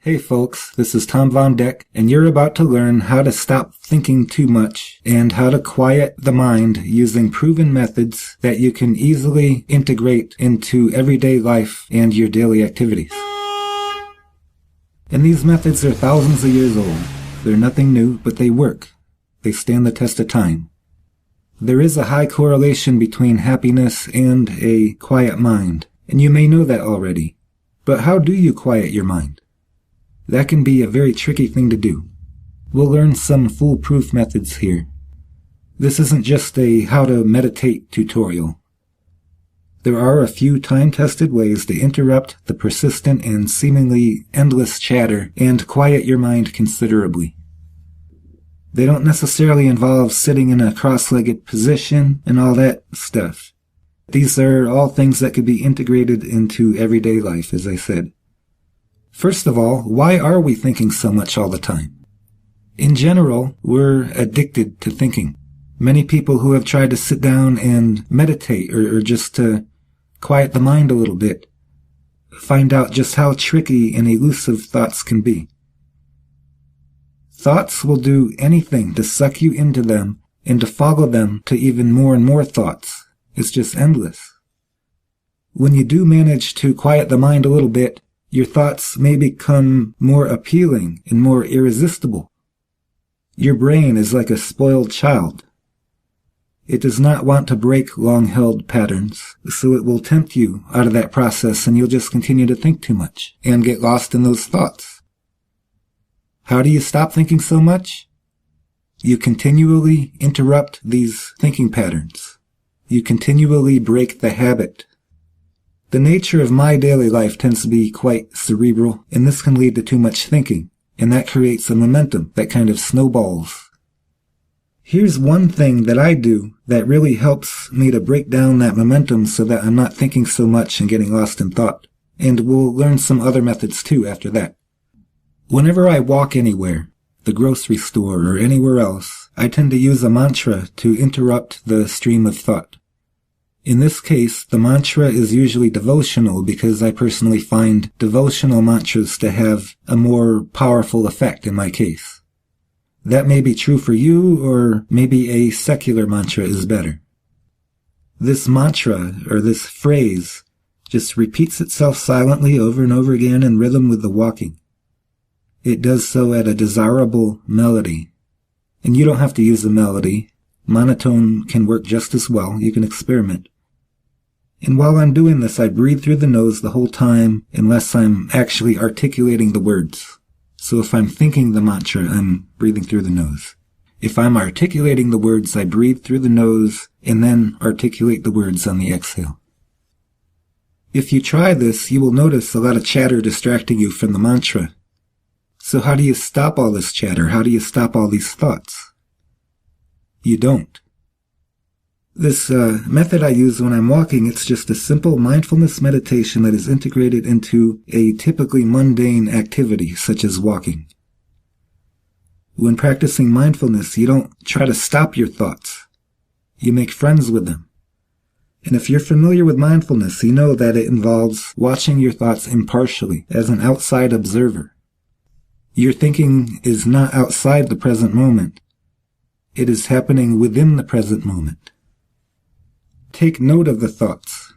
Hey folks, this is Tom Von Deck, and you're about to learn how to stop thinking too much and how to quiet the mind using proven methods that you can easily integrate into everyday life and your daily activities. And these methods are thousands of years old. They're nothing new, but they work. They stand the test of time. There is a high correlation between happiness and a quiet mind, and you may know that already. But how do you quiet your mind? That can be a very tricky thing to do. We'll learn some foolproof methods here. This isn't just a how to meditate tutorial. There are a few time-tested ways to interrupt the persistent and seemingly endless chatter and quiet your mind considerably. They don't necessarily involve sitting in a cross-legged position and all that stuff. These are all things that could be integrated into everyday life, as I said. First of all, why are we thinking so much all the time? In general, we're addicted to thinking. Many people who have tried to sit down and meditate or just to quiet the mind a little bit find out just how tricky and elusive thoughts can be. Thoughts will do anything to suck you into them and to follow them to even more and more thoughts. It's just endless. When you do manage to quiet the mind a little bit, your thoughts may become more appealing and more irresistible. Your brain is like a spoiled child. It does not want to break long-held patterns, so it will tempt you out of that process and you'll just continue to think too much and get lost in those thoughts. How do you stop thinking so much? You continually interrupt these thinking patterns. You continually break the habit. The nature of my daily life tends to be quite cerebral, and this can lead to too much thinking, and that creates a momentum that kind of snowballs. Here's one thing that I do that really helps me to break down that momentum so that I'm not thinking so much and getting lost in thought, and we'll learn some other methods too after that. Whenever I walk anywhere, the grocery store or anywhere else, I tend to use a mantra to interrupt the stream of thought. In this case, the mantra is usually devotional because I personally find devotional mantras to have a more powerful effect in my case. That may be true for you, or maybe a secular mantra is better. This mantra, or this phrase, just repeats itself silently over and over again in rhythm with the walking. It does so at a desirable melody. And you don't have to use a melody. Monotone can work just as well. You can experiment. And while I'm doing this, I breathe through the nose the whole time unless I'm actually articulating the words. So if I'm thinking the mantra, I'm breathing through the nose. If I'm articulating the words, I breathe through the nose and then articulate the words on the exhale. If you try this, you will notice a lot of chatter distracting you from the mantra. So how do you stop all this chatter? How do you stop all these thoughts? You don't. This method I use when I'm walking, it's just a simple mindfulness meditation that is integrated into a typically mundane activity, such as walking. When practicing mindfulness, you don't try to stop your thoughts. You make friends with them. And if you're familiar with mindfulness, you know that it involves watching your thoughts impartially, as an outside observer. Your thinking is not outside the present moment. It is happening within the present moment. Take note of the thoughts,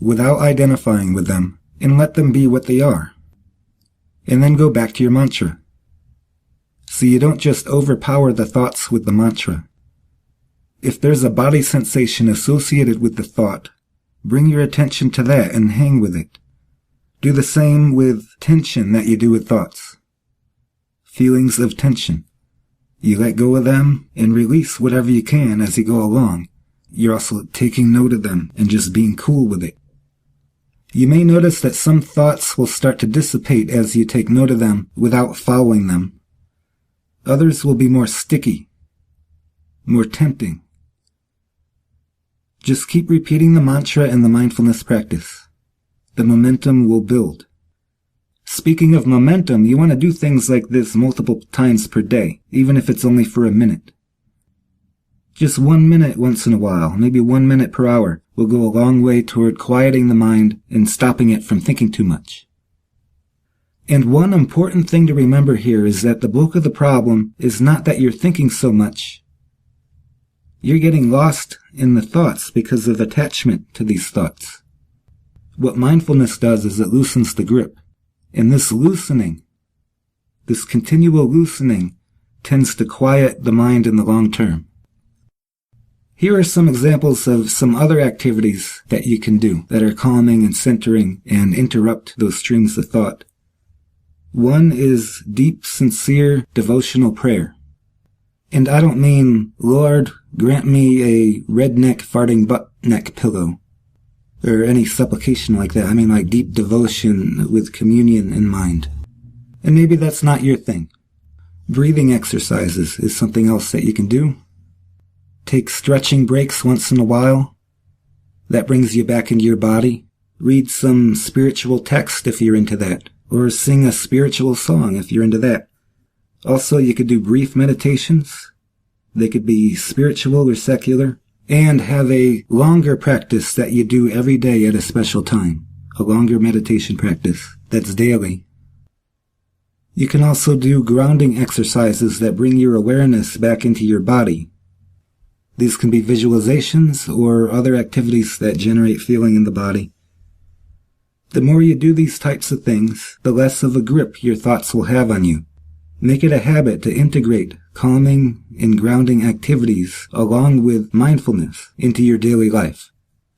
without identifying with them, and let them be what they are. And then go back to your mantra. So you don't just overpower the thoughts with the mantra. If there's a body sensation associated with the thought, bring your attention to that and hang with it. Do the same with tension that you do with thoughts. Feelings of tension. You let go of them and release whatever you can as you go along. You're also taking note of them and just being cool with it. You may notice that some thoughts will start to dissipate as you take note of them without following them. Others will be more sticky, more tempting. Just keep repeating the mantra and the mindfulness practice. The momentum will build. Speaking of momentum, you want to do things like this multiple times per day, even if it's only for a minute. Just 1 minute once in a while, maybe 1 minute per hour, will go a long way toward quieting the mind and stopping it from thinking too much. And one important thing to remember here is that the bulk of the problem is not that you're thinking so much. You're getting lost in the thoughts because of attachment to these thoughts. What mindfulness does is it loosens the grip. And this loosening, this continual loosening, tends to quiet the mind in the long term. Here are some examples of some other activities that you can do that are calming and centering and interrupt those streams of thought. One is deep, sincere, devotional prayer. And I don't mean, Lord, grant me a redneck farting butt neck pillow, or any supplication like that. I mean like deep devotion with communion in mind. And maybe that's not your thing. Breathing exercises is something else that you can do. Take stretching breaks once in a while. That brings you back into your body. Read some spiritual text if you're into that. Or sing a spiritual song if you're into that. Also, you could do brief meditations. They could be spiritual or secular. And have a longer practice that you do every day at a special time. A longer meditation practice that's daily. You can also do grounding exercises that bring your awareness back into your body. These can be visualizations or other activities that generate feeling in the body. The more you do these types of things, the less of a grip your thoughts will have on you. Make it a habit to integrate calming and grounding activities along with mindfulness into your daily life.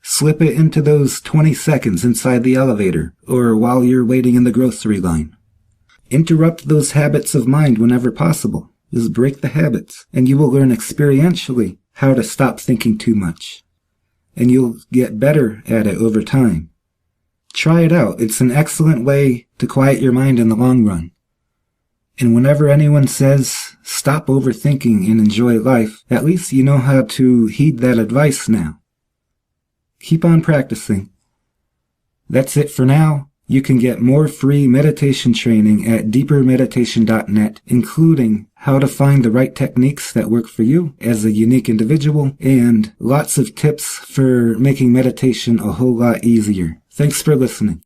Slip it into those 20 seconds inside the elevator or while you're waiting in the grocery line. Interrupt those habits of mind whenever possible. Just break the habits, and you will learn experientially how to stop thinking too much. And you'll get better at it over time. Try it out. It's an excellent way to quiet your mind in the long run. And whenever anyone says, stop overthinking and enjoy life, at least you know how to heed that advice now. Keep on practicing. That's it for now. You can get more free meditation training at deepermeditation.net, including how to find the right techniques that work for you as a unique individual, and lots of tips for making meditation a whole lot easier. Thanks for listening.